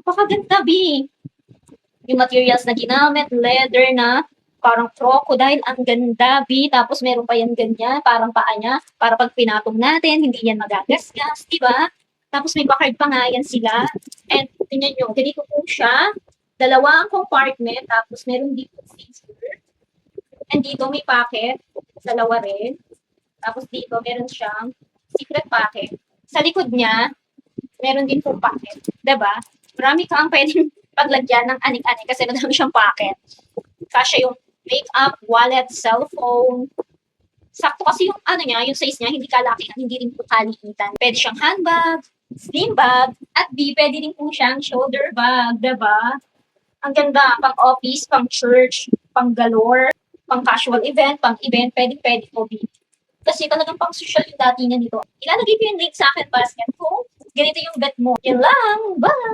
Napakaganda, B. Yung materials na ginamit, leather na parang crocodile, ang ganda, B. Tapos meron pa yan ganyan, parang paa niya, para pag pinatong natin, hindi yan magagasgas, di ba? Tapos may bakard pa nga yan sila. And tingnan nyo, ganito po siya. Dalawa ang compartment, tapos meron dito freezer. And dito may pocket, dalawa rin. Tapos dito meron siyang secret pocket. Sa likod niya, meron din pong pocket. Diba? Marami kang pwedeng paglagyan ng anik-anik kasi madami siyang pocket. Kasya yung makeup, wallet, cellphone. Sakto kasi yung ano niya, yung size niya, hindi kalaki at hindi rin po kaliitan. Pwede siyang handbag, slim bag, at B, pwede rin po siyang shoulder bag, diba? Ang ganda, pang office, pang church, pang galore, pang casual event, pang event, pwede po B. Kasi talagang pang social yung datingan nito. Ilalagay ko yung link sa akin basket kung ganito yung bet mo. Yan lang, bye!